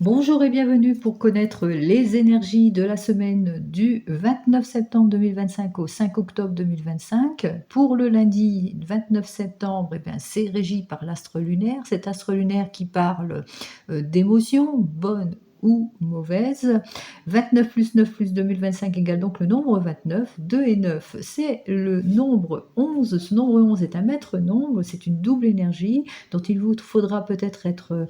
Bonjour et bienvenue pour connaître les énergies de la semaine du 29 septembre 2025 au 5 octobre 2025. Pour le lundi 29 septembre, eh bien, c'est régi par l'astre lunaire, cet astre lunaire qui parle d'émotions, bonnes ou mauvaises. 29 plus 9 plus 2025 égale donc le nombre 29. 2 et 9, c'est le nombre 11. Ce nombre 11 est un maître nombre, c'est une double énergie dont il vous faudra peut-être être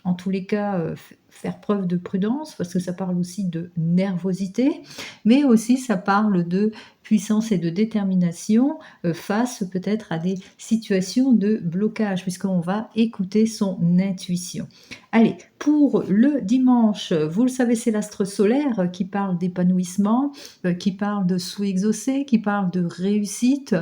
en tous les cas, faire preuve de prudence parce que ça parle aussi de nervosité, mais aussi ça parle de puissance et de détermination, face peut-être à des situations de blocage puisqu'on va écouter son intuition. Allez, pour le dimanche, vous le savez, c'est l'astre solaire qui parle d'épanouissement, qui parle de souhaits exaucés, qui parle de réussite,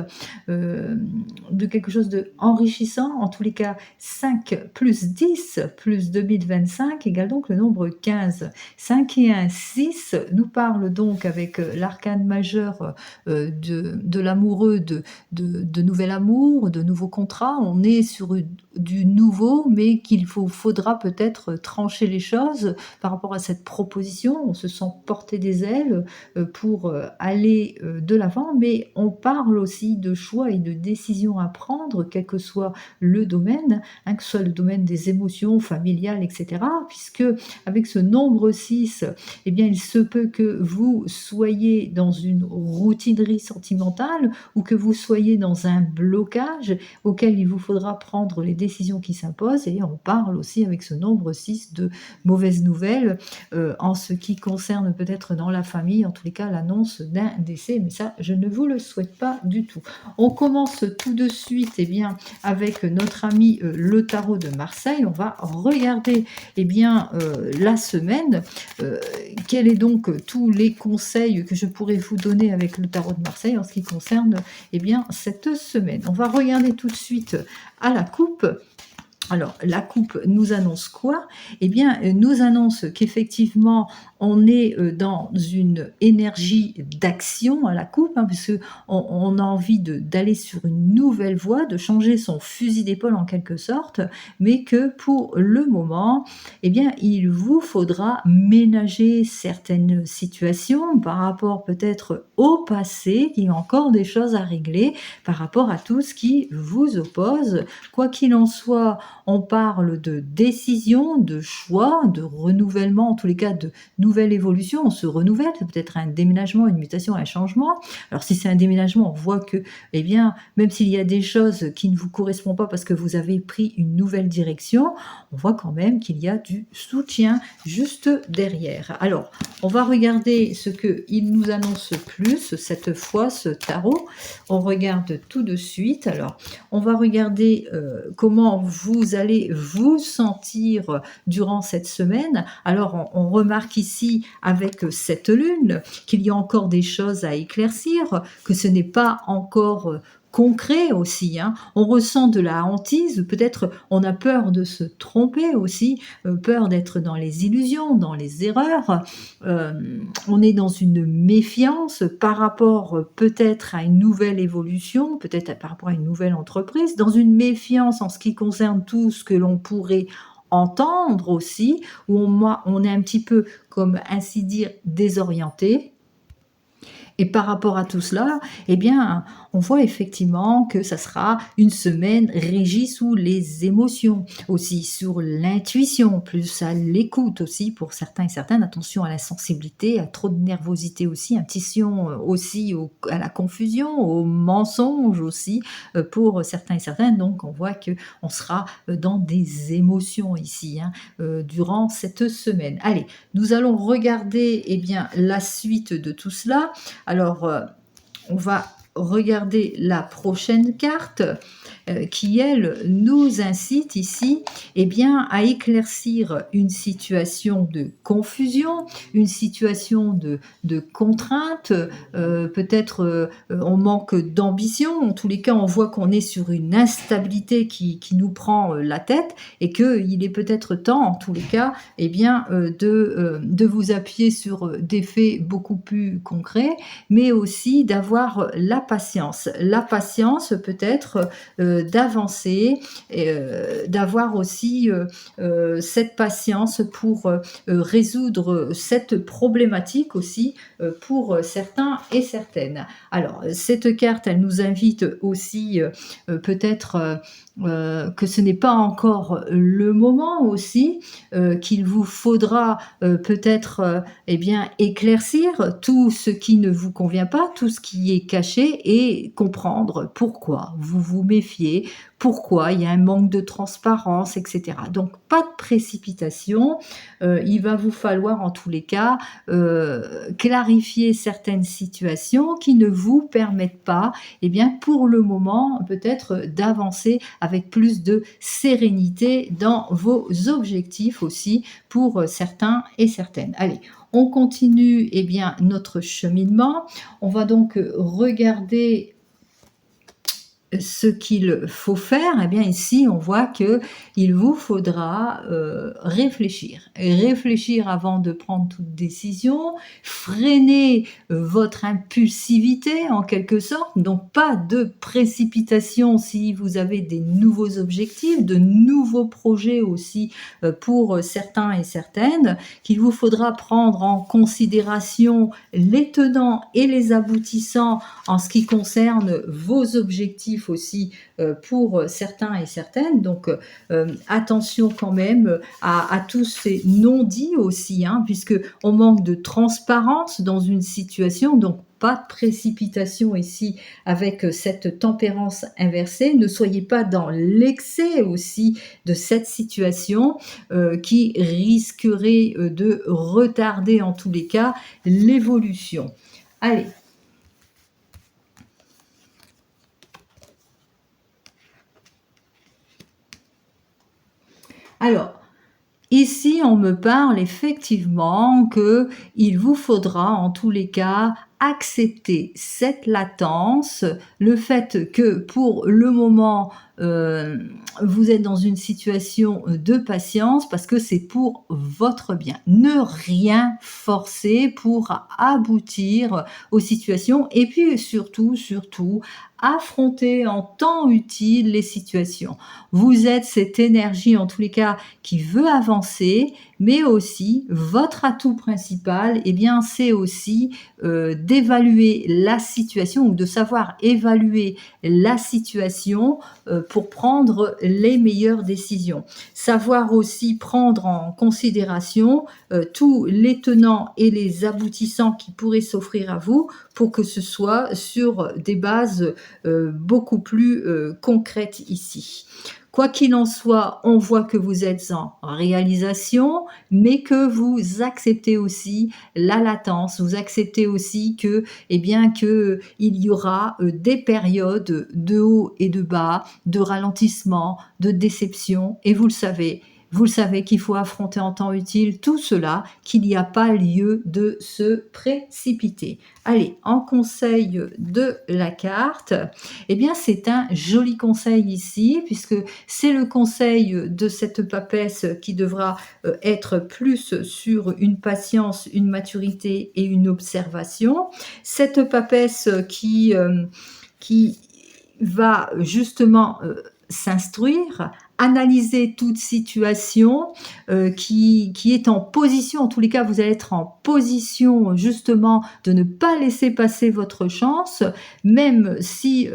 de quelque chose d'enrichissant. En tous les cas, 5 plus 10 plus 2025 égale donc le nombre 15. 5 et 1, 6 nous parle donc avec l'arcane majeur de l'amoureux, de nouvel amour, de nouveaux contrats. On est sur du nouveau, mais faudra peut-être trancher les choses par rapport à cette proposition. On se sent porter des ailes pour aller de l'avant, mais on parle aussi de choix et de décisions à prendre, quel que soit le domaine, hein, que ce soit le domaine des émotions familiales, etc. Puisque avec ce nombre 6, eh bien, il se peut que vous soyez dans une routinerie sentimentale ou que vous soyez dans un blocage auquel il vous faudra prendre les décisions qui s'imposent. Et on parle aussi avec ce nombre 6 de mauvaises nouvelles en ce qui concerne peut-être dans la famille, en tous les cas l'annonce d'un décès, mais ça je ne vous le souhaite pas du tout. On commence tout de suite avec notre ami le tarot de Marseille. On va regarder la semaine. Quels est donc tous les conseils que je pourrais vous donner avec le tarot de Marseille en ce qui concerne cette semaine. On va regarder tout de suite à la coupe. Alors, la coupe nous annonce quoi? Eh bien, nous annonce qu'effectivement, on est dans une énergie d'action à la coupe, hein, parce on a envie d'aller sur une nouvelle voie, de changer son fusil d'épaule en quelque sorte, mais que pour le moment, eh bien, il vous faudra ménager certaines situations par rapport peut-être au passé, qu'il y a encore des choses à régler par rapport à tout ce qui vous oppose. Quoi qu'il en soit, on parle de décision, de choix, de renouvellement, en tous les cas de nouvelle évolution. On se renouvelle, c'est peut-être un déménagement, une mutation, un changement. Alors si c'est un déménagement, on voit que, eh bien, même s'il y a des choses qui ne vous correspondent pas parce que vous avez pris une nouvelle direction, on voit quand même qu'il y a du soutien juste derrière. Alors, on va regarder ce qu'il nous annonce plus cette fois, ce tarot. On regarde tout de suite. Alors, on va regarder comment vous allez vous sentir durant cette semaine. Alors, on remarque ici avec cette lune qu'il y a encore des choses à éclaircir, que ce n'est pas encore concret aussi, hein. On ressent de la hantise, peut-être on a peur de se tromper aussi, peur d'être dans les illusions, dans les erreurs. On est dans une méfiance par rapport peut-être à une nouvelle évolution, peut-être par rapport à une nouvelle entreprise, dans une méfiance en ce qui concerne tout ce que l'on pourrait entendre aussi, où on est un petit peu, comme ainsi dire, désorienté. Et par rapport à tout cela, eh bien, on voit effectivement que ça sera une semaine régie sous les émotions, aussi sur l'intuition, plus à l'écoute aussi pour certains et certaines. Attention à la sensibilité, à trop de nervosité aussi, attention aussi à la confusion, au mensonge aussi pour certains et certaines. Donc, on voit que on sera dans des émotions ici durant cette semaine. Allez, nous allons regarder la suite de tout cela. Alors, on va regarder la prochaine carte qui, elle, nous incite ici à éclaircir une situation de confusion, une situation de contrainte, peut-être on manque d'ambition, en tous les cas on voit qu'on est sur une instabilité qui nous prend la tête et qu'il est peut-être temps, en tous les cas, de vous appuyer sur des faits beaucoup plus concrets, mais aussi d'avoir la patience. La patience peut-être d'avancer et d'avoir aussi, cette patience pour, résoudre cette problématique aussi, pour, certains et certaines. Alors, cette carte, elle nous invite aussi, peut-être, que ce n'est pas encore le moment aussi, qu'il vous faudra, peut-être, eh bien, éclaircir tout ce qui ne vous convient pas, tout ce qui est caché et comprendre pourquoi vous vous méfiez, pourquoi il y a un manque de transparence et cetera. Donc pas de précipitation, il va vous falloir en tous les cas, clarifier certaines situations qui ne vous permettent pas, eh bien, pour le moment, peut-être, d'avancer avec plus de sérénité dans vos objectifs aussi pour, certains et certaines. Allez, on continue, eh bien, notre cheminement. On va donc, regarder ce qu'il faut faire, eh bien ici on voit que il vous faudra, réfléchir. Réfléchir avant de prendre toute décision, freiner, votre impulsivité en quelque sorte, donc pas de précipitation si vous avez des nouveaux objectifs, de nouveaux projets aussi, pour, certains et certaines, qu'il vous faudra prendre en considération les tenants et les aboutissants en ce qui concerne vos objectifs aussi, pour, certains et certaines. Donc, attention quand même, à tous ces non-dits aussi, hein, puisqu'on manque de transparence dans une situation, donc pas de précipitation ici avec, cette tempérance inversée. Ne soyez pas dans l'excès aussi de cette situation, qui risquerait, de retarder en tous les cas l'évolution. Allez. Alors, ici, on me parle effectivement que il vous faudra en tous les cas accepter cette latence, le fait que pour le moment, vous êtes dans une situation de patience parce que c'est pour votre bien. Ne rien forcer pour aboutir aux situations et puis surtout, surtout, affronter en temps utile les situations. Vous êtes cette énergie en tous les cas qui veut avancer, mais aussi votre atout principal, eh bien, c'est aussi d'évaluer la situation ou de savoir évaluer la situation pour prendre les meilleures décisions. Savoir aussi prendre en considération tous les tenants et les aboutissants qui pourraient s'offrir à vous pour que ce soit sur des bases beaucoup plus concrètes ici. Quoi qu'il en soit, on voit que vous êtes en réalisation, mais que vous acceptez aussi la latence, vous acceptez aussi que, eh bien, que il y aura des périodes de haut et de bas, de ralentissement, de déception, et vous le savez qu'il faut affronter en temps utile tout cela, qu'il n'y a pas lieu de se précipiter. Allez, en conseil de la carte, eh bien c'est un joli conseil ici, puisque c'est le conseil de cette papesse qui devra être plus sur une patience, une maturité et une observation. Cette papesse qui va justement s'instruire, analyser toute situation qui est en position, en tous les cas vous allez être en position justement de ne pas laisser passer votre chance, même si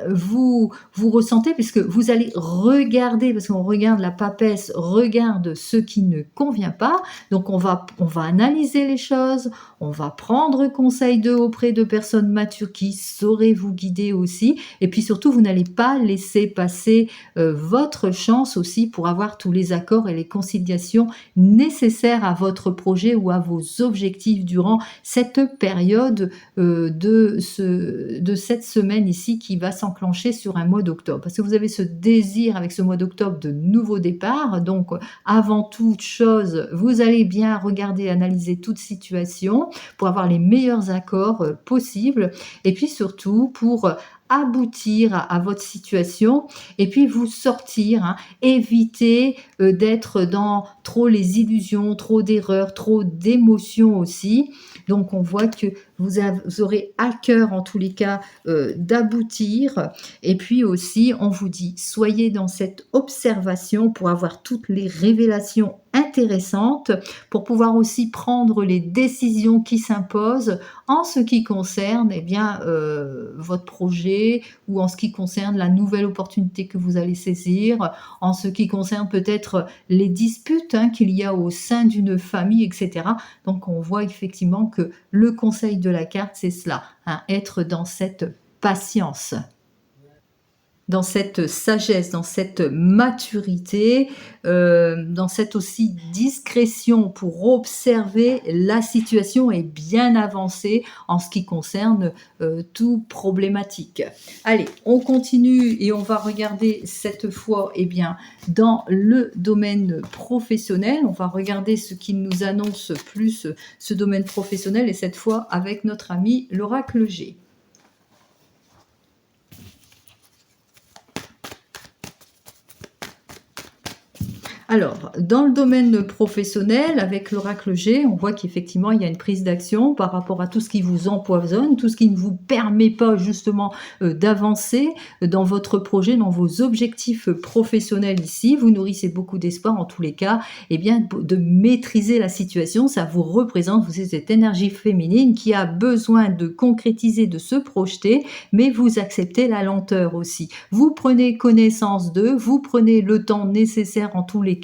vous ressentez, puisque vous allez regarder, parce qu'on regarde la papesse, regarde ce qui ne convient pas, donc on va analyser les choses, on va prendre conseil d'eux auprès de personnes matures qui sauraient vous guider aussi, et puis surtout vous n'allez pas laisser passer votre chance aussi pour avoir tous les accords et les conciliations nécessaires à votre projet ou à vos objectifs durant cette période de cette semaine ici qui va s'enclencher sur un mois d'octobre. Parce que vous avez ce désir avec ce mois d'octobre de nouveau départ. Donc, avant toute chose, vous allez bien regarder, analyser toute situation pour avoir les meilleurs accords possibles. Et puis surtout, pour aboutir à votre situation et puis vous sortir, hein. Éviter d'être dans trop les illusions, trop d'erreurs, trop d'émotions aussi. Donc on voit que vous aurez à cœur en tous les cas d'aboutir. Et puis aussi, on vous dit, soyez dans cette observation pour avoir toutes les révélations intéressantes, pour pouvoir aussi prendre les décisions qui s'imposent en ce qui concerne eh bien, votre projet ou en ce qui concerne la nouvelle opportunité que vous allez saisir, en ce qui concerne peut-être les disputes hein, qu'il y a au sein d'une famille, etc. Donc on voit effectivement que le conseil de la carte, c'est cela, hein, être dans cette patience, dans cette sagesse, dans cette maturité, dans cette aussi discrétion pour observer la situation et bien avancer en ce qui concerne tout problématique. Allez, on continue et on va regarder cette fois eh bien, dans le domaine professionnel. On va regarder ce qui nous annonce plus ce domaine professionnel et cette fois avec notre ami l'oracle G. Alors, dans le domaine professionnel, avec l'oracle G, on voit qu'effectivement, il y a une prise d'action par rapport à tout ce qui vous empoisonne, tout ce qui ne vous permet pas justement d'avancer dans votre projet, dans vos objectifs professionnels ici. Vous nourrissez beaucoup d'espoir en tous les cas, et bien de maîtriser la situation. Ça vous représente, vous êtes cette énergie féminine qui a besoin de concrétiser, de se projeter, mais vous acceptez la lenteur aussi. Vous prenez connaissance d'eux, vous prenez le temps nécessaire en tous les cas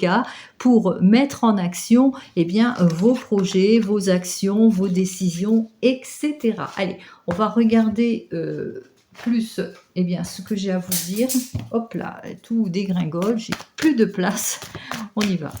pour mettre en action eh bien, vos projets, vos actions, vos décisions, etc. Allez, on va regarder plus eh bien, ce que j'ai à vous dire. Hop là, tout dégringole, j'ai plus de place. On y va.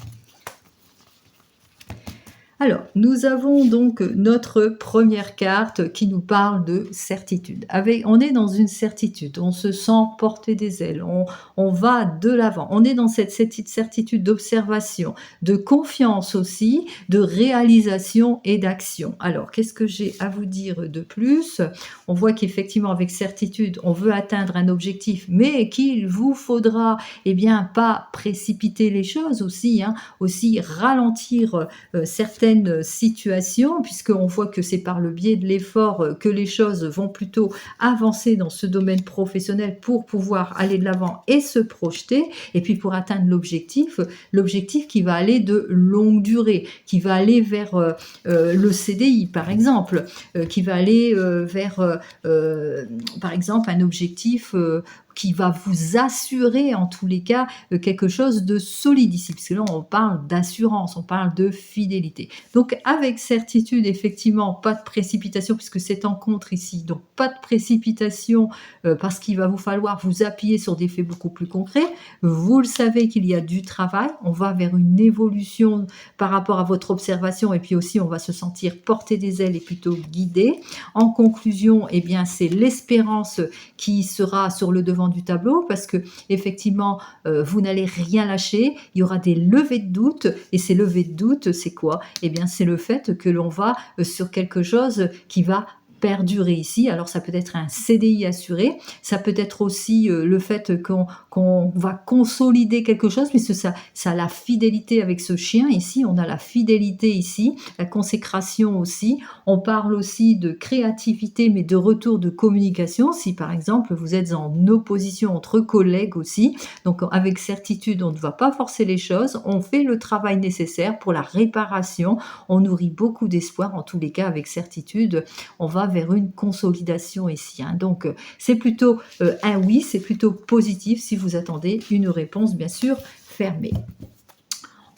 Alors, nous avons donc notre première carte qui nous parle de certitude. On est dans une certitude, on se sent porter des ailes, on va de l'avant. On est dans cette certitude d'observation, de confiance aussi, de réalisation et d'action. Alors, qu'est-ce que j'ai à vous dire de plus? On voit qu'effectivement, avec certitude, on veut atteindre un objectif, mais qu'il vous faudra, eh bien, pas précipiter les choses aussi, hein, aussi ralentir certaines situations, puisqu'on voit que c'est par le biais de l'effort que les choses vont plutôt avancer dans ce domaine professionnel pour pouvoir aller de l'avant et se projeter, et puis pour atteindre l'objectif qui va aller de longue durée, qui va aller vers le CDI par exemple, qui va aller vers par exemple un objectif qui va vous assurer en tous les cas quelque chose de solide ici, parce que là on parle d'assurance, on parle de fidélité. Donc avec certitude, effectivement, pas de précipitation puisque c'est en contre ici, donc pas de précipitation parce qu'il va vous falloir vous appuyer sur des faits beaucoup plus concrets. Vous le savez qu'il y a du travail, on va vers une évolution par rapport à votre observation et puis aussi on va se sentir porter des ailes et plutôt guidé. En conclusion, eh bien c'est l'espérance qui sera sur le devant du tableau parce que effectivement vous n'allez rien lâcher, il y aura des levées de doute et ces levées de doute c'est quoi? Eh bien c'est le fait que l'on va sur quelque chose qui va perdurer ici. Alors ça peut être un CDI assuré, ça peut être aussi le fait qu'on va consolider quelque chose, puisque ça a la fidélité avec ce chien ici, on a la fidélité ici, la consécration aussi, on parle aussi de créativité mais de retour de communication, si par exemple vous êtes en opposition entre collègues aussi, donc avec certitude on ne va pas forcer les choses, on fait le travail nécessaire pour la réparation, on nourrit beaucoup d'espoir en tous les cas avec certitude, on va vers une consolidation ici. Hein. Donc, c'est plutôt un oui, c'est plutôt positif si vous attendez une réponse, bien sûr, fermée.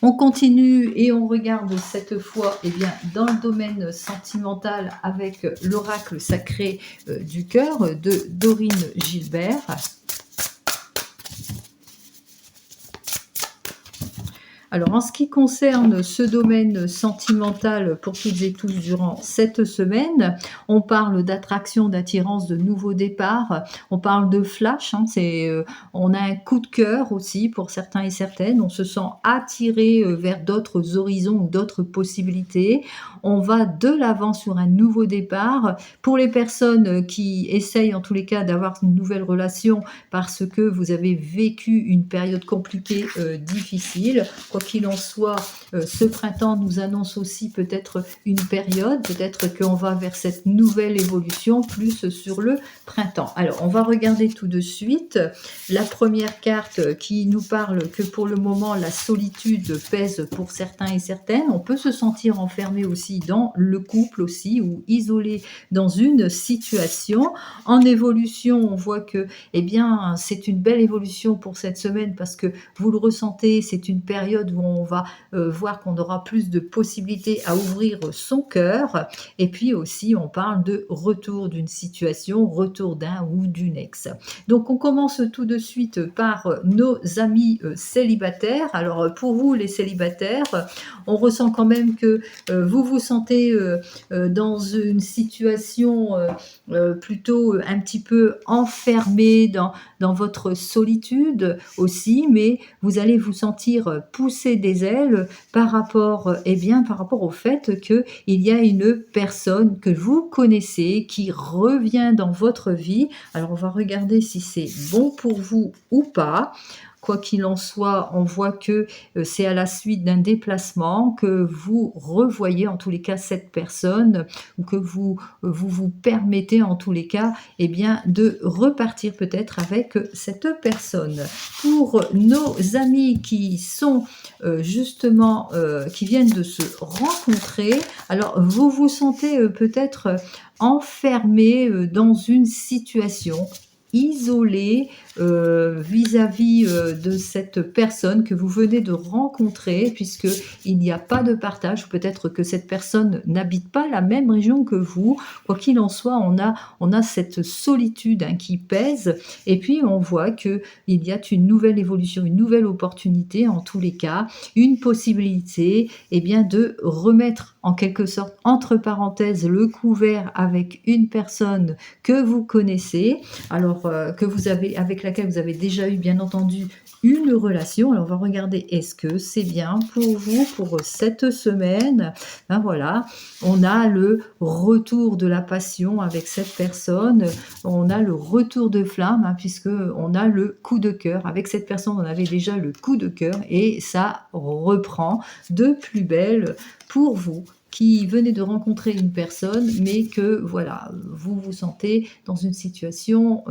On continue et on regarde cette fois eh bien, dans le domaine sentimental avec l'oracle sacré du cœur de Dorine Gilbert. Alors, en ce qui concerne ce domaine sentimental pour toutes et tous durant cette semaine, on parle d'attraction, d'attirance, de nouveaux départs, on parle de flash, hein, on a un coup de cœur aussi pour certains et certaines, on se sent attiré vers d'autres horizons ou d'autres possibilités, on va de l'avant sur un nouveau départ. Pour les personnes qui essayent en tous les cas d'avoir une nouvelle relation parce que vous avez vécu une période compliquée, difficile, quoi qu'il en soit, ce printemps nous annonce aussi peut-être une période, peut-être qu'on va vers cette nouvelle évolution plus sur le printemps. Alors, on va regarder tout de suite la première carte qui nous parle que pour le moment, la solitude pèse pour certains et certaines. On peut se sentir enfermé aussi dans le couple aussi ou isolé dans une situation. En évolution, on voit que, eh bien, c'est une belle évolution pour cette semaine parce que vous le ressentez, c'est une période où on va voir qu'on aura plus de possibilités à ouvrir son cœur. Et puis aussi, on parle de retour d'une situation, retour d'un ou d'une ex. Donc, on commence tout de suite par nos amis célibataires. Alors, pour vous, les célibataires, on ressent quand même que vous vous sentez dans une situation plutôt un petit peu enfermé dans votre solitude aussi, mais vous allez vous sentir pousser des ailes par rapport, eh bien, par rapport au fait qu'il y a une personne que vous connaissez qui revient dans votre vie. Alors, on va regarder si c'est bon pour vous ou pas. Quoi qu'il en soit, on voit que c'est à la suite d'un déplacement que vous revoyez en tous les cas cette personne ou que vous permettez en tous les cas eh bien, de repartir peut-être avec cette personne. Pour nos amis qui sont justement, qui viennent de se rencontrer, alors vous vous sentez peut-être enfermé dans une situation isolé vis-à-vis de cette personne que vous venez de rencontrer, puisqu'il n'y a pas de partage, ou peut-être que cette personne n'habite pas la même région que vous. Quoi qu'il en soit, on a cette solitude qui pèse, et puis on voit qu'il y a une nouvelle évolution, une nouvelle opportunité, en tous les cas, une possibilité eh bien, de remettre en quelque sorte entre parenthèses le couvert avec une personne que vous connaissez, alors que vous avez, avec laquelle vous avez déjà eu bien entendu une relation. Alors on va regarder est-ce que c'est bien pour vous pour cette semaine. Ben voilà, on a le retour de la passion avec cette personne, on a le retour de flamme puisque on a le coup de cœur. Avec cette personne, on avait déjà le coup de cœur et ça reprend de plus belle pour vous qui venez de rencontrer une personne, mais que voilà, vous vous sentez dans une situation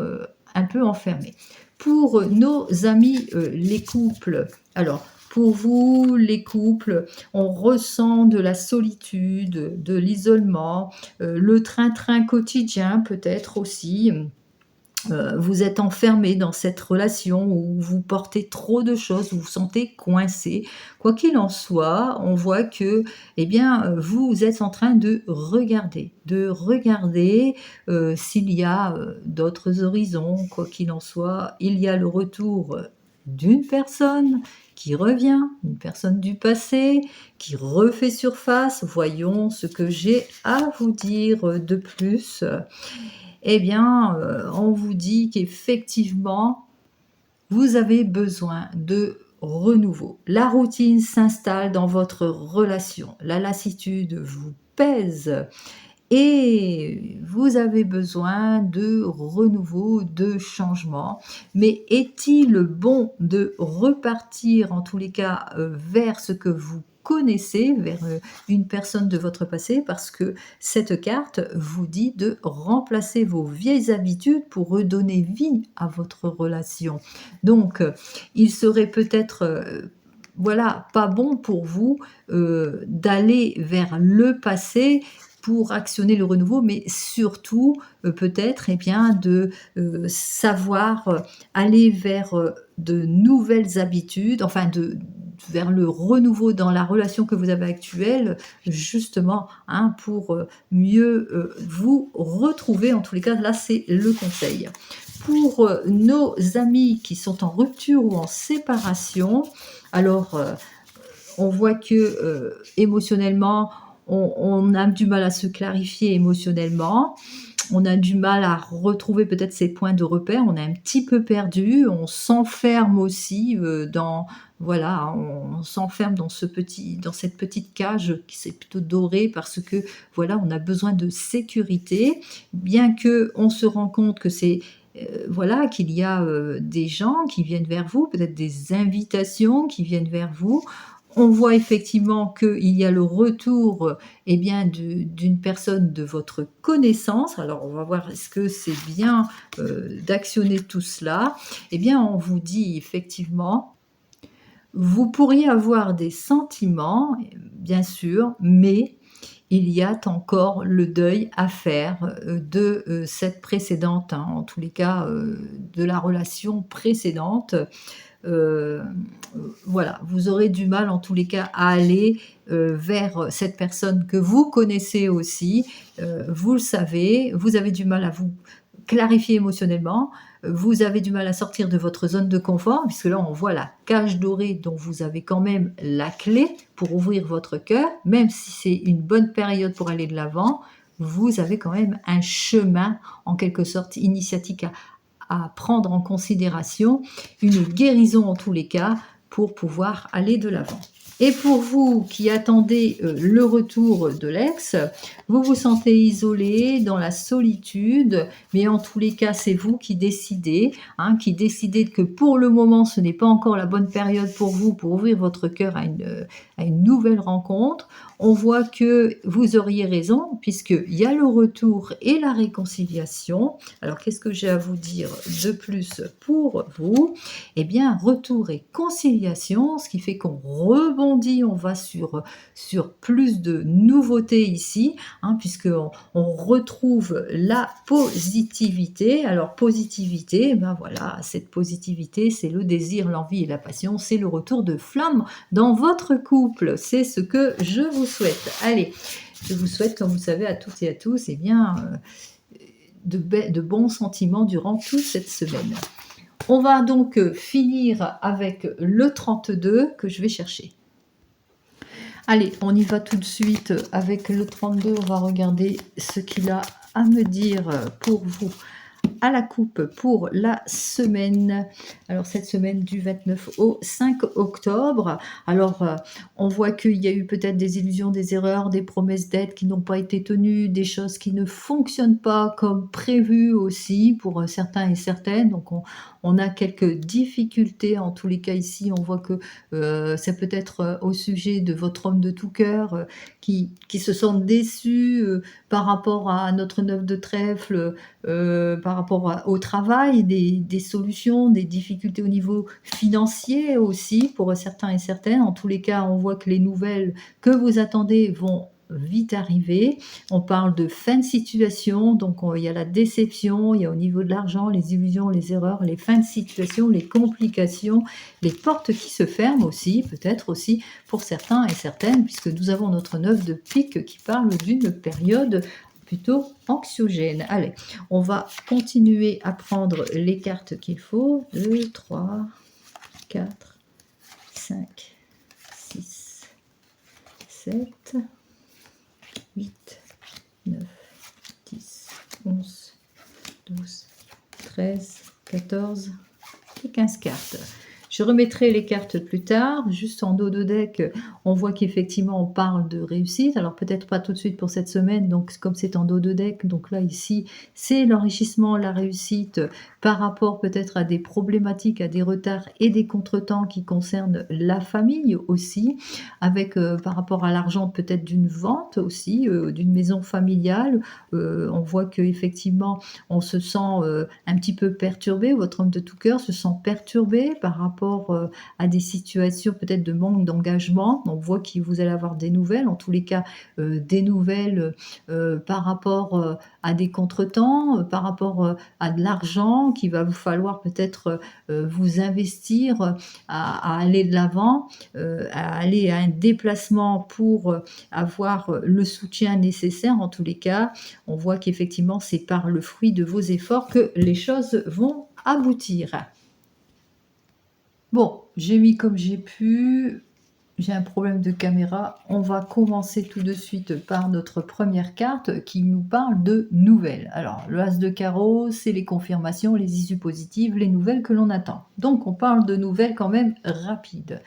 un peu enfermée. Pour nos amis les couples, alors pour vous les couples, on ressent de la solitude, de l'isolement, le train-train quotidien peut-être aussi. Vous êtes enfermé dans cette relation où vous portez trop de choses, vous vous sentez coincé. Quoi qu'il en soit, on voit que, eh bien, vous êtes en train de regarder s'il y a d'autres horizons. Quoi qu'il en soit, il y a le retour d'une personne qui revient, une personne du passé, qui refait surface. Voyons ce que j'ai à vous dire de plus. Eh bien, on vous dit qu'effectivement, vous avez besoin de renouveau. La routine s'installe dans votre relation. La lassitude vous pèse et vous avez besoin de renouveau, de changement. Mais est-il bon de repartir, en tous les cas, vers ce que vous connaissez, vers une personne de votre passé, parce que cette carte vous dit de remplacer vos vieilles habitudes pour redonner vie à votre relation. Donc, il serait peut-être voilà, pas bon pour vous d'aller vers le passé pour actionner le renouveau, mais surtout peut-être eh bien, de savoir aller vers de nouvelles habitudes, enfin vers le renouveau dans la relation que vous avez actuelle, justement, pour mieux vous retrouver. En tous les cas, là, c'est le conseil. Pour nos amis qui sont en rupture ou en séparation, alors on voit que, émotionnellement, on a du mal à se clarifier émotionnellement. On a du mal à retrouver peut-être ses points de repère, on est un petit peu perdu, on s'enferme aussi, dans voilà, on s'enferme dans cette petite cage qui c'est plutôt dorée parce que, voilà, on a besoin de sécurité. Bien qu'on se rend compte que c'est, voilà, qu'il y a, des gens qui viennent vers vous, peut-être des invitations qui viennent vers vous. On voit effectivement qu'il y a le retour, eh bien, d'une personne de votre connaissance. Alors, on va voir est-ce que c'est bien d'actionner tout cela. Eh bien, on vous dit effectivement, vous pourriez avoir des sentiments, bien sûr, mais il y a encore le deuil à faire de cette précédente, hein, en tous les cas, de la relation précédente. Heu, voilà, vous aurez du mal en tous les cas à aller, vers cette personne que vous connaissez aussi. Vous le savez, vous avez du mal à vous clarifier émotionnellement, vous avez du mal à sortir de votre zone de confort, puisque là on voit la cage dorée dont vous avez quand même la clé pour ouvrir votre cœur, même si c'est une bonne période pour aller de l'avant, vous avez quand même un chemin en quelque sorte initiatique à prendre en considération, une guérison en tous les cas, pour pouvoir aller de l'avant. Et pour vous qui attendez le retour de l'ex, vous vous sentez isolé, dans la solitude, mais en tous les cas, c'est vous hein, qui décidez que pour le moment, ce n'est pas encore la bonne période pour vous pour ouvrir votre cœur à une nouvelle rencontre. On voit que vous auriez raison, puisqu'il y a le retour et la réconciliation. Alors, qu'est-ce que j'ai à vous dire de plus pour vous? Eh bien, retour et conciliation, ce qui fait qu'on rebondit, on va sur plus de nouveautés ici, hein, puisqu'on retrouve la positivité. Alors, positivité, ben voilà, cette positivité, c'est le désir, l'envie et la passion, c'est le retour de flamme dans votre couple. C'est ce que je vous souhaite. Allez, je vous souhaite, comme vous savez, à toutes et à tous, eh bien, de bons sentiments durant toute cette semaine. On va donc finir avec le 32 que je vais chercher. Allez, on y va tout de suite avec le 32. On va regarder ce qu'il a à me dire pour vous à la coupe pour la semaine. Alors cette semaine du 29 au 5 octobre. Alors on voit qu'il y a eu peut-être des illusions, des erreurs, des promesses d'aide qui n'ont pas été tenues, des choses qui ne fonctionnent pas comme prévu aussi pour certains et certaines. Donc on a quelques difficultés en tous les cas ici. On voit que ça peut être au sujet de votre homme de tout cœur qui se sentent déçus par rapport à notre 9 de trèfle, par rapport au travail, des solutions, des difficultés au niveau financier aussi pour certains et certaines. En tous les cas, on voit que les nouvelles que vous attendez vont vite arriver. On parle de fin de situation, donc il y a la déception, il y a au niveau de l'argent, les illusions, les erreurs, les fins de situation, les complications, les portes qui se ferment aussi, peut-être aussi pour certains et certaines, puisque nous avons notre 9 de pique qui parle d'une période plutôt anxiogène. Allez, on va continuer à prendre les cartes qu'il faut. 2, 3, 4, 5, 6, 7, 8, 9, 10, 11, 12, 13, 14 et 15 cartes. Je remettrai les cartes plus tard. Juste en dos de deck, on voit qu'effectivement, on parle de réussite. Alors, peut-être pas tout de suite pour cette semaine, donc comme c'est en dos de deck, donc là, ici, c'est l'enrichissement, la réussite par rapport peut-être à des problématiques, à des retards et des contretemps qui concernent la famille aussi, avec par rapport à l'argent peut-être d'une vente aussi, d'une maison familiale. On voit qu'effectivement, on se sent un petit peu perturbé, votre homme de tout cœur se sent perturbé par rapport à des situations peut-être de manque d'engagement. On voit que vous allez avoir des nouvelles, en tous les cas des nouvelles par rapport à des contretemps, par rapport à de l'argent qu'il va vous falloir peut-être vous investir à aller de l'avant, à aller à un déplacement pour avoir le soutien nécessaire. En tous les cas, on voit qu'effectivement c'est par le fruit de vos efforts que les choses vont aboutir. Bon, j'ai mis comme j'ai pu. J'ai un problème de caméra. On va commencer tout de suite par notre première carte qui nous parle de nouvelles. Alors, le as de carreau, c'est les confirmations, les issues positives, les nouvelles que l'on attend. Donc, on parle de nouvelles quand même rapides.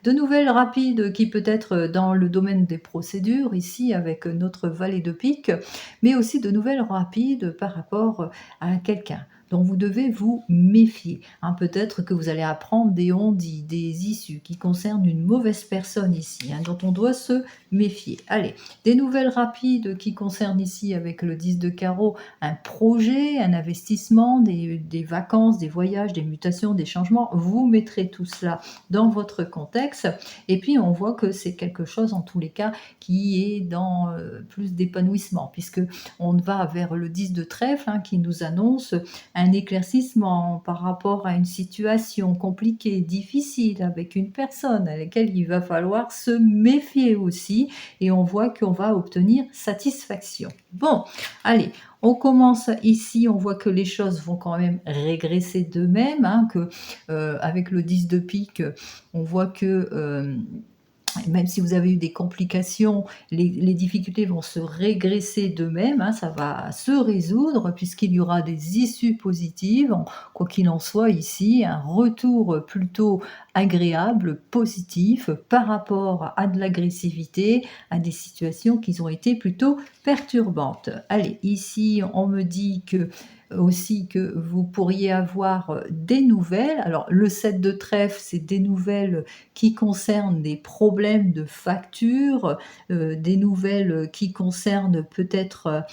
De nouvelles rapides qui peut être dans le domaine des procédures, ici avec notre valet de pique, mais aussi de nouvelles rapides par rapport à quelqu'un dont vous devez vous méfier. Hein. Peut-être que vous allez apprendre des on-dit, des issues qui concernent une mauvaise personne ici, hein, dont on doit se méfier. Allez, des nouvelles rapides qui concernent ici avec le 10 de carreau, un projet, un investissement, des vacances, des voyages, des mutations, des changements. Vous mettrez tout cela dans votre contexte et puis on voit que c'est quelque chose en tous les cas qui est dans plus d'épanouissement puisque on va vers le 10 de trèfle hein, qui nous annonce un éclaircissement par rapport à une situation compliquée, difficile avec une personne à laquelle il va falloir se méfier aussi et on voit qu'on va obtenir satisfaction. Bon, allez, on commence ici, on voit que les choses vont quand même régresser d'eux-mêmes, hein, que avec le 10 de pique, on voit que même si vous avez eu des complications, les difficultés vont se régresser d'eux-mêmes, hein, ça va se résoudre puisqu'il y aura des issues positives, quoi qu'il en soit ici, un retour plutôt agréable, positif par rapport à de l'agressivité, à des situations qui ont été plutôt perturbantes. Allez, ici on me dit que aussi que vous pourriez avoir des nouvelles. Alors le 7 de trèfle, c'est des nouvelles qui concernent des problèmes de facture, des nouvelles qui concernent peut-être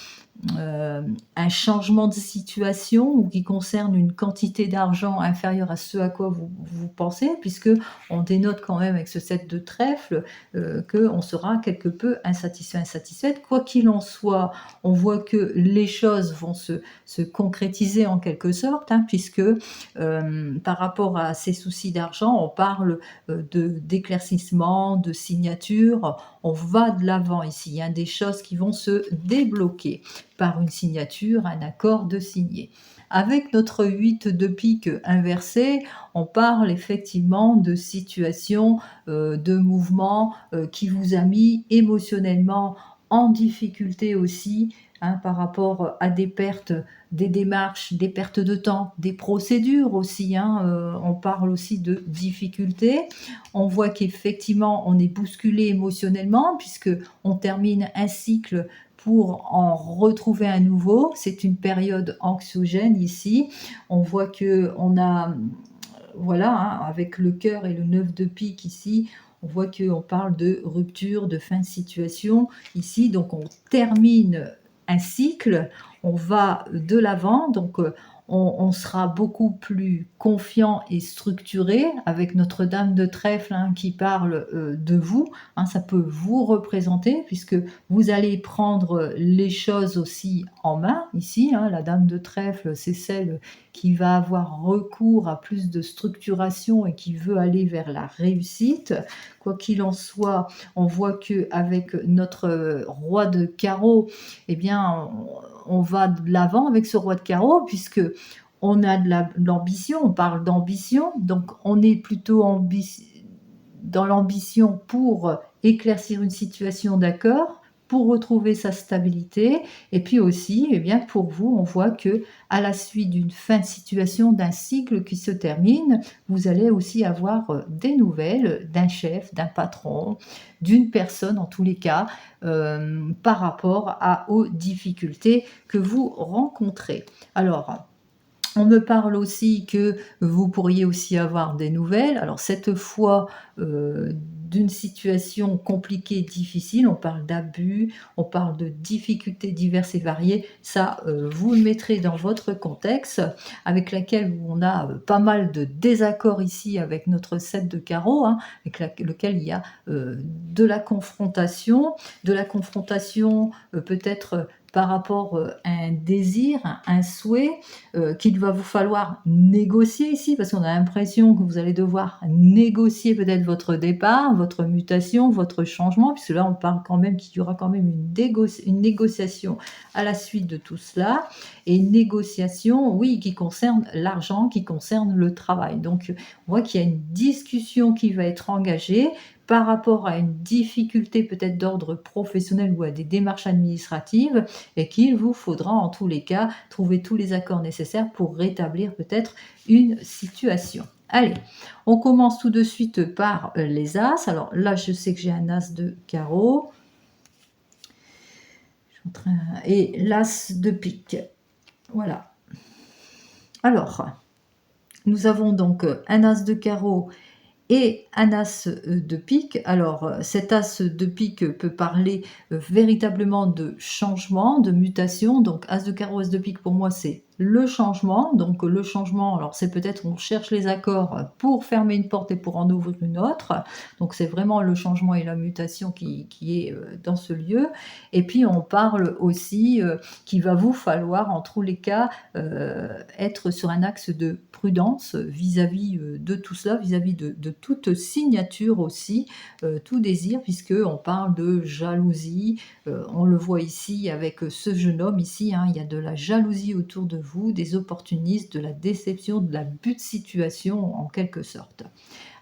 un changement de situation ou qui concerne une quantité d'argent inférieure à ce à quoi vous pensez, puisque on dénote quand même avec ce 7 de trèfle qu'on sera quelque peu insatisfait, insatisfaite. Quoi qu'il en soit, on voit que les choses vont se concrétiser en quelque sorte, hein, puisque par rapport à ces soucis d'argent, on parle d'éclaircissement, de signature, on va de l'avant ici, il y a des choses qui vont se débloquer par une signature, un accord de signé. Avec notre 8 de pique inversé, on parle effectivement de situations, de mouvements qui vous a mis émotionnellement en difficulté aussi, hein, par rapport à des pertes, des démarches, des pertes de temps, des procédures aussi. Hein, on parle aussi de difficultés. On voit qu'effectivement, on est bousculé émotionnellement puisque on termine un cycle pour en retrouver un nouveau. C'est une période anxiogène ici. On voit que on a, voilà, hein, avec le cœur et le 9 de pique ici, on voit qu'on parle de rupture, de fin de situation ici. Donc on termine un cycle, on va de l'avant, donc on sera beaucoup plus confiant et structuré avec notre dame de trèfle hein, qui parle de vous. Hein, ça peut vous représenter puisque vous allez prendre les choses aussi en main. Ici, hein, la dame de trèfle, c'est celle qui va avoir recours à plus de structuration et qui veut aller vers la réussite. Quoi qu'il en soit, on voit qu'avec notre roi de carreau, eh bien, on va de l'avant avec ce roi de carreau puisque on a de l'ambition, on parle d'ambition, donc on est plutôt dans l'ambition pour éclaircir une situation d'accord, pour retrouver sa stabilité, et puis aussi, eh bien, pour vous, on voit que à la suite d'une fin de situation, d'un cycle qui se termine, vous allez aussi avoir des nouvelles d'un chef, d'un patron, d'une personne en tous les cas, par rapport aux difficultés que vous rencontrez. Alors, on me parle aussi que vous pourriez aussi avoir des nouvelles. Alors cette fois, d'une situation compliquée, difficile, on parle d'abus, on parle de difficultés diverses et variées. Ça, vous le mettrez dans votre contexte, avec laquelle on a pas mal de désaccords ici avec notre 7 de carreau, hein, avec lequel il y a de la confrontation peut-être par rapport à un désir, un souhait qu'il va vous falloir négocier ici, parce qu'on a l'impression que vous allez devoir négocier peut-être votre départ, votre mutation, votre changement, puisque là on parle quand même qu'il y aura quand même une négociation à la suite de tout cela, et une négociation, oui, qui concerne l'argent, qui concerne le travail. Donc on voit qu'il y a une discussion qui va être engagée par rapport à une difficulté peut-être d'ordre professionnel ou à des démarches administratives, et qu'il vous faudra en tous les cas trouver tous les accords nécessaires pour rétablir peut-être une situation. Allez, on commence tout de suite par les As. Alors là, je sais que j'ai un As de carreau. Et l'As de pique. Voilà. Alors, nous avons donc un As de carreau et un As de pique. Alors, cet As de pique peut parler véritablement de changement, de mutation. Donc, As de carreau, As de pique, pour moi, c'est le changement. Donc, le changement, alors c'est peut-être on cherche les accords pour fermer une porte et pour en ouvrir une autre. Donc, c'est vraiment le changement et la mutation qui est dans ce lieu. Et puis, on parle aussi qu'il va vous falloir, en tous les cas, être sur un axe de prudence vis-à-vis de tout cela, vis-à-vis de toute signature aussi, tout désir, puisqu'on parle de jalousie. On le voit ici avec ce jeune homme ici, hein, il y a de la jalousie autour de vous, des opportunistes, de la déception, de l'abus de situation en quelque sorte.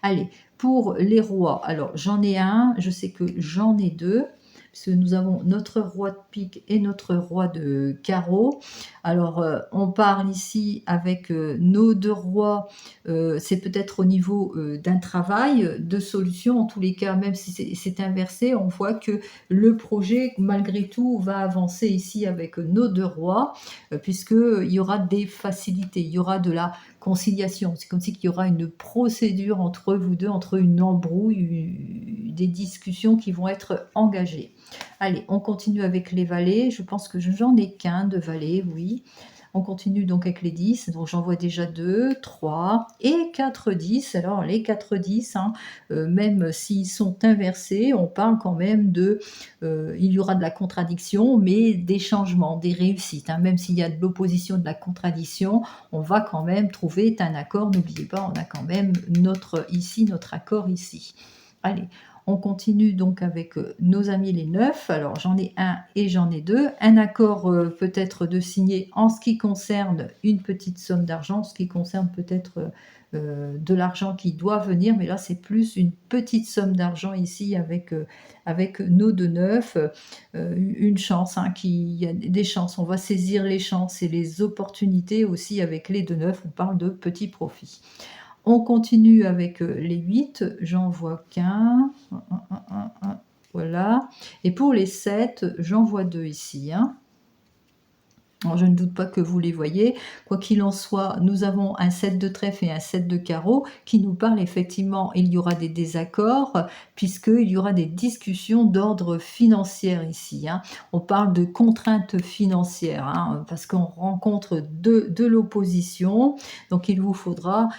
Allez, pour les rois, alors j'en ai un, je sais que j'en ai deux, puisque nous avons notre roi de pique et notre roi de carreau. Alors, on parle ici avec nos deux rois, c'est peut-être au niveau d'un travail, de solutions. En tous les cas, même si c'est inversé, on voit que le projet, malgré tout, va avancer ici avec nos deux rois, puisqu'il y aura des facilités, il y aura de la conciliation. C'est comme s'il y aura une procédure entre vous deux, entre une embrouille, des discussions qui vont être engagées. Allez, on continue avec les valets. Je pense que j'en ai qu'un de valets, oui. On continue donc avec les 10. Donc j'en vois déjà 2, 3 et 4 10. Alors les 4 10, hein, même s'ils sont inversés, on parle quand même de... il y aura de la contradiction, mais des changements, des réussites. Hein. Même s'il y a de l'opposition, de la contradiction, on va quand même trouver un accord. N'oubliez pas, on a quand même notre accord ici. Allez, on continue donc avec nos amis les 9. Alors j'en ai un et j'en ai deux. Un accord peut-être de signer en ce qui concerne une petite somme d'argent, ce qui concerne peut-être de l'argent qui doit venir, mais là c'est plus une petite somme d'argent ici avec nos deux 9. Une chance, hein, il y a des chances, on va saisir les chances et les opportunités aussi avec les deux 9. On parle de petits profits. On continue avec les 8, j'en vois qu'un. Voilà. Et pour les 7, j'en vois 2 ici. Hein. Alors, je ne doute pas que vous les voyez. Quoi qu'il en soit, nous avons un 7 de trèfle et un 7 de carreau qui nous parlent effectivement, il y aura des désaccords puisqu'il y aura des discussions d'ordre financier ici. Hein. On parle de contraintes financières hein, parce qu'on rencontre de l'opposition. Donc, il vous faudra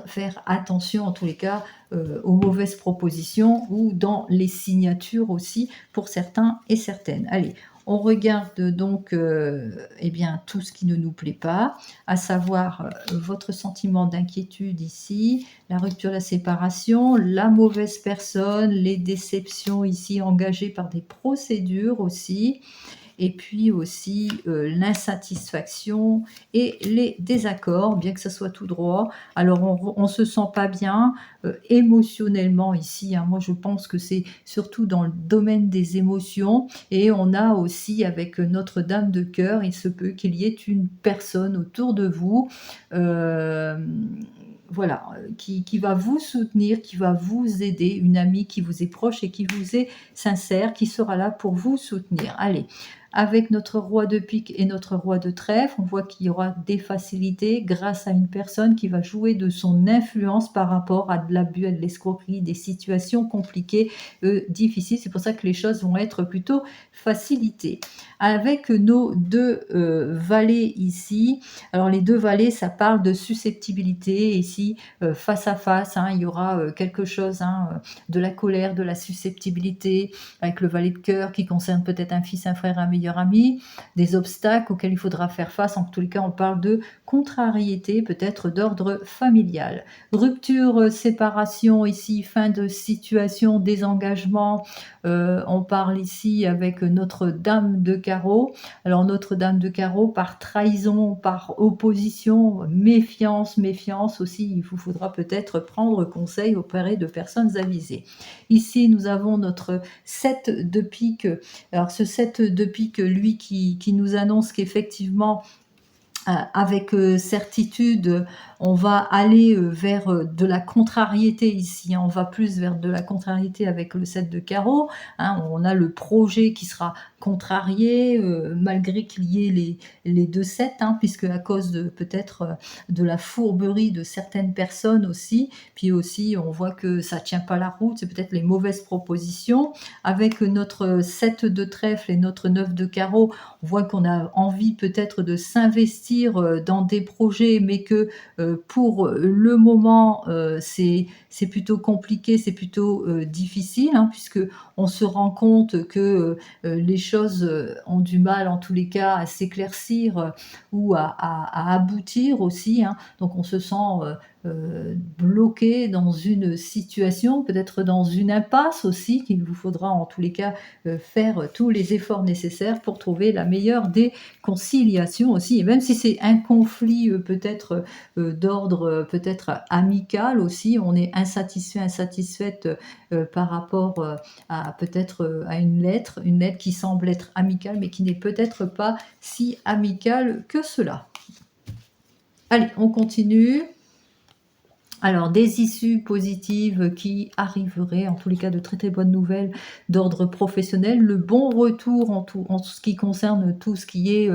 faire attention en tous les cas aux mauvaises propositions ou dans les signatures aussi pour certains et certaines. Allez, on regarde donc eh bien, tout ce qui ne nous plaît pas, à savoir votre sentiment d'inquiétude ici, la rupture, la séparation, la mauvaise personne, les déceptions ici engagées par des procédures aussi, et puis aussi l'insatisfaction et les désaccords, bien que ça soit tout droit. Alors, on ne se sent pas bien émotionnellement ici. Hein. Moi, je pense que c'est surtout dans le domaine des émotions. Et on a aussi, avec Notre-Dame de cœur, il se peut qu'il y ait une personne autour de vous voilà, qui va vous soutenir, qui va vous aider, une amie qui vous est proche et qui vous est sincère, qui sera là pour vous soutenir. Allez, avec notre roi de pique et notre roi de trèfle, on voit qu'il y aura des facilités grâce à une personne qui va jouer de son influence par rapport à de l'abus, à de l'escroquerie, des situations compliquées, difficiles. C'est pour ça que les choses vont être plutôt facilitées. Avec nos deux valets ici, alors les deux valets, ça parle de susceptibilité. Ici, face à face, hein, il y aura quelque chose, de la colère, de la susceptibilité, avec le valet de cœur qui concerne peut-être un fils, un frère, un meilleur meilleur ami, des obstacles auxquels il faudra faire face. En tous les cas, on parle de contrariété, peut-être d'ordre familial. Rupture, séparation ici, fin de situation, désengagement. On parle ici avec Notre-Dame de carreau. Alors Notre-Dame de carreau, par trahison, par opposition, méfiance, méfiance aussi, il vous faudra peut-être prendre conseil auprès de personnes avisées. Ici, nous avons notre 7 de pique. Alors ce 7 de pique, lui, qui nous annonce qu'effectivement, avec certitude, on va aller vers de la contrariété ici, hein. On va plus vers de la contrariété avec le 7 de carreau, hein. On a le projet qui sera contrarié, malgré qu'il y ait les 2 7, hein, puisque à cause de peut-être de la fourberie de certaines personnes aussi. Puis aussi, on voit que ça tient pas la route, c'est peut-être les mauvaises propositions. Avec notre 7 de trèfle et notre 9 de carreau, on voit qu'on a envie peut-être de s'investir dans des projets, mais que pour le moment, c'est plutôt compliqué, c'est plutôt difficile, hein, puisque on se rend compte que les choses ont du mal, en tous les cas, à s'éclaircir ou à aboutir aussi, hein. Donc on se sent bloqué dans une situation, peut-être dans une impasse aussi, qu'il vous faudra en tous les cas faire tous les efforts nécessaires pour trouver la meilleure des conciliations aussi. Et même si c'est un conflit peut-être d'ordre peut-être amical aussi, on est insatisfait, insatisfaite par rapport à peut-être à une lettre qui semble être amicale, mais qui n'est peut-être pas si amicale que cela. Allez, on continue. Alors, des issues positives qui arriveraient, en tous les cas de très très bonnes nouvelles d'ordre professionnel, le bon retour en ce qui concerne tout ce qui est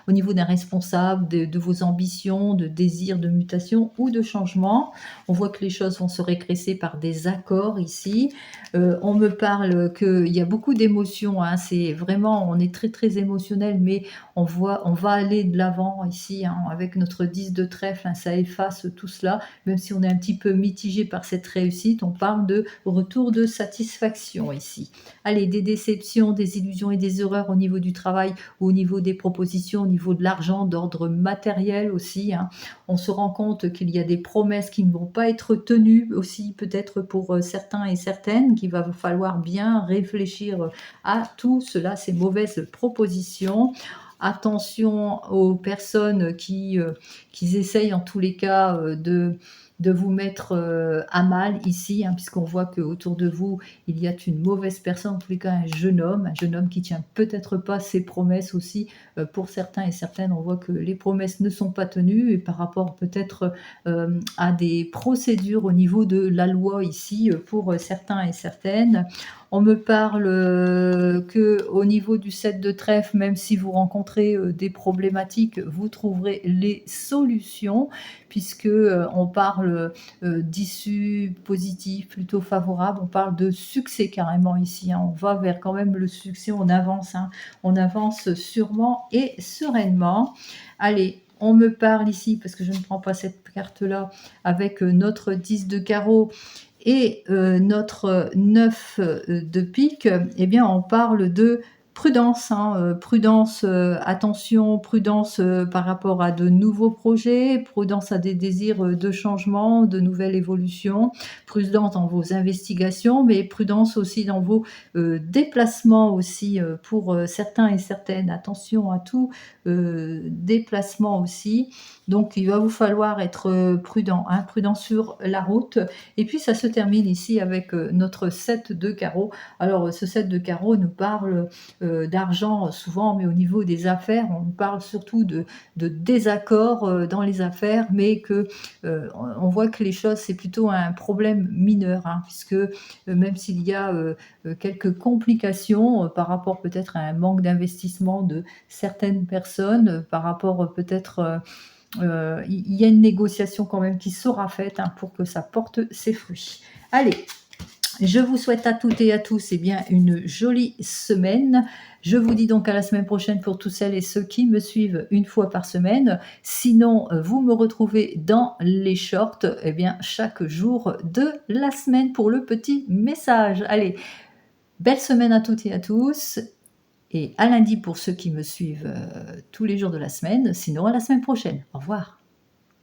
au niveau d'un responsable, de vos ambitions, de désirs de mutation ou de changement. On voit que les choses vont se régresser par des accords ici. On me parle qu'il y a beaucoup d'émotions, hein, c'est vraiment, on est très très émotionnel, mais on va aller de l'avant ici, hein, avec notre 10 de trèfle, hein, ça efface tout cela, même si on est un petit peu mitigé par cette réussite, on parle de retour de satisfaction ici. Allez, des déceptions, des illusions et des erreurs au niveau du travail ou au niveau des propositions, au niveau de l'argent, d'ordre matériel aussi, hein. On se rend compte qu'il y a des promesses qui ne vont pas être tenues aussi, peut-être pour certains et certaines, qu'il va falloir bien réfléchir à tout cela, ces mauvaises propositions. Attention aux personnes qui essayent en tous les cas de vous mettre à mal ici, hein, puisqu'on voit qu'autour de vous, il y a une mauvaise personne, en tous les cas un jeune homme qui tient peut-être pas ses promesses aussi. Pour certains et certaines, on voit que les promesses ne sont pas tenues, et par rapport peut-être à des procédures au niveau de la loi ici, pour certains et certaines. On me parle que au niveau du 7 de trèfle, même si vous rencontrez des problématiques, vous trouverez les solutions, puisque on parle d'issues positives, plutôt favorables. On parle de succès carrément ici, hein. On va vers quand même le succès, on avance, hein. On avance sûrement et sereinement. Allez, on me parle ici, parce que je ne prends pas cette carte-là, avec notre 10 de carreau et notre 9 de pique, eh bien on parle de prudence, hein, prudence, attention, prudence par rapport à de nouveaux projets, prudence à des désirs de changement, de nouvelles évolutions, prudence dans vos investigations, mais prudence aussi dans vos déplacements aussi, pour certains et certaines. Attention à tout déplacement aussi. Donc il va vous falloir être prudent, hein, prudent sur la route. Et puis ça se termine ici avec notre 7 de carreau. Alors ce 7 de carreau nous parle d'argent souvent, mais au niveau des affaires, on nous parle surtout de désaccords dans les affaires, mais que on voit que les choses, c'est plutôt un problème mineur, hein, puisque même s'il y a quelques complications par rapport peut-être à un manque d'investissement de certaines personnes, par rapport peut-être il y a une négociation quand même qui sera faite, hein, pour que ça porte ses fruits. Allez, je vous souhaite à toutes et à tous bien, une jolie semaine. Je vous dis donc à la semaine prochaine pour tous celles et ceux qui me suivent une fois par semaine. Sinon, vous me retrouvez dans les shorts bien, chaque jour de la semaine pour le petit message. Allez, belle semaine à toutes et à tous. et à lundi pour ceux qui me suivent tous les jours de la semaine, sinon à la semaine prochaine. Au revoir.